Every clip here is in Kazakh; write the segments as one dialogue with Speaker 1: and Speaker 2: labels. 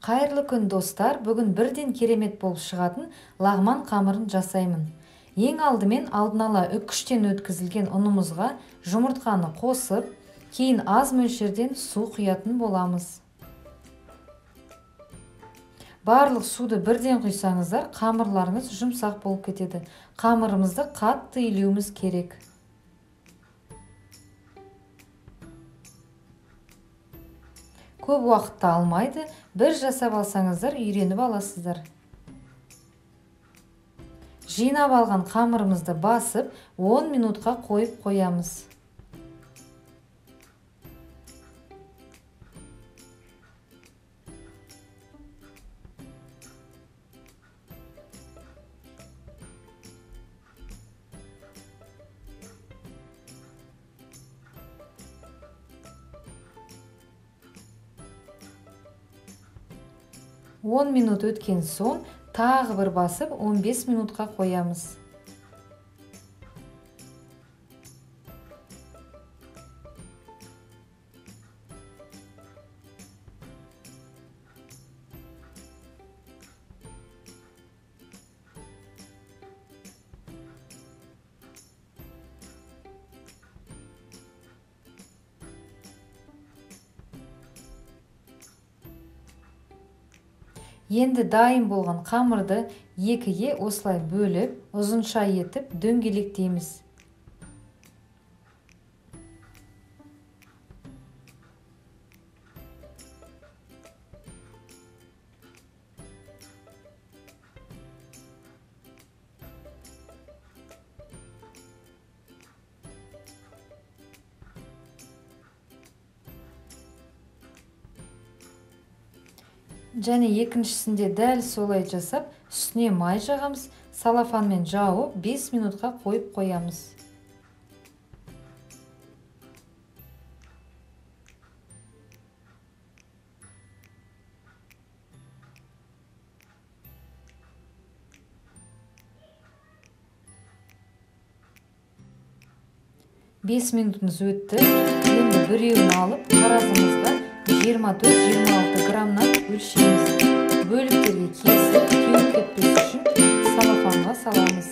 Speaker 1: Қайырлы күн достар, бүгін бірден керемет болып шығатын лағман қамырын жасаймын. Ең алдымен алдын ала үккіштен өткізілген ұнымызға жұмыртқаны қосып, кейін аз мөлшерден су құятын боламыз. Барлық суды бірден құйсаңыздар, қамырларыңыз жұмсақ болып кетеді. Қамырымызды қатты илеуіміз керек. Көп уақытта алмайды, бір жасап алсаңыздар үйреніп аласыздар. Жинап алған қамырымызды басып 10 минутқа қойып қоямыз. Он минут өткен соң тағы бір басып 15 минутқа қоямыз. Енді дайын болған қамырды екіге осылай бөліп, ұзынша етіп дөңгелектейміз. Және екіншісінде дәл солай жасап, үстіне май жағамыз, салафанмен жауып 5 минутқа қойып қоямыз. Бес минутымыз өтті. Енді біреуін алып, таразымызға 24-26 граммнан өлшейміз. Бөліктерге кесіп, кеуіп кетпес үшін салафанға саламыз.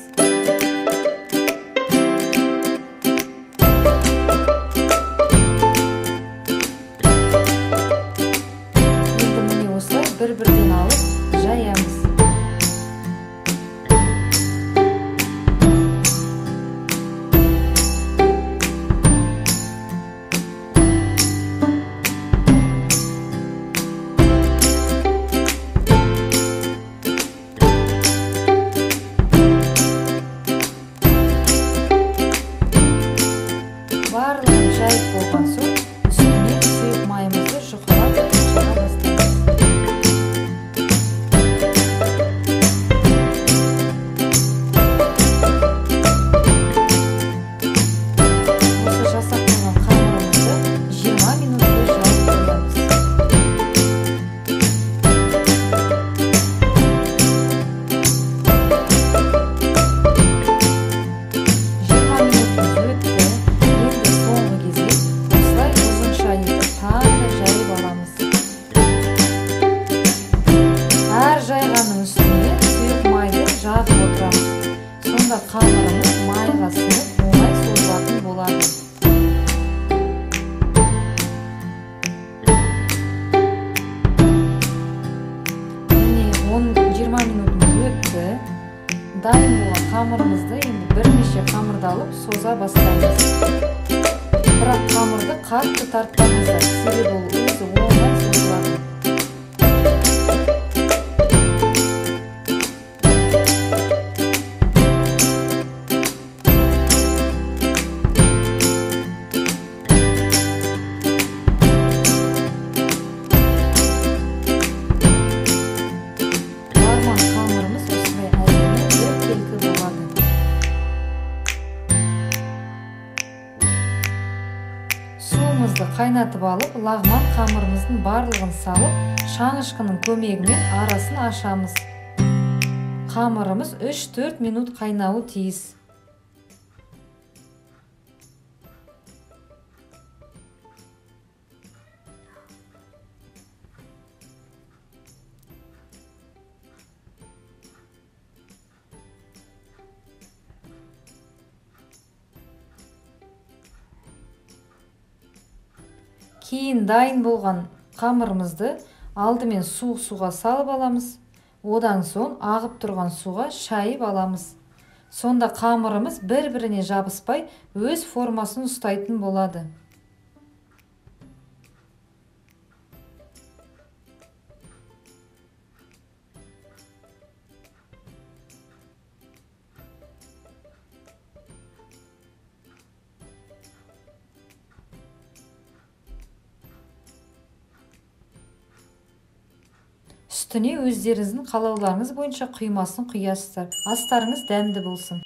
Speaker 1: Енді міне осылай бір-бірден алып жаямыз. Барлығын жайып болған соң, үстіне сұйық майымызды жұқалап шығара бастаймыз. Осы жасап болған қамырымызды 20 минут бойы жайып қоямыз. Жайғанның үстіне сұйық майды жағып отырамыз. Сонда қамырымыз майға сіңіп, оңай созылатын болады. Міне 20 минутымыз өтті. Дайын болған қамырымызды енді бірнеше қамырды алып соза бастаймыз. Бірақ қамырды қатты тартпаңыздар, себебі ол өзі оңай созылады. Суымызды қайнатып алып, лағман қамырымыздың барлығын салып, шанышқының көмегімен арасын ашамыз. Қамырымыз 3-4 минут қайнауы тиіс. Кейін дайын болған қамырымызды алдымен суық суға салып аламыз. Одан соң ағып тұрған суға шайып аламыз. Сонда қамырымыз бір-біріне жабыспай өз формасын ұстайтын болады. Үстіне өздеріңіздің қалауларыңыз бойынша құймасын құясыздар. Астарыңыз дәмді болсын.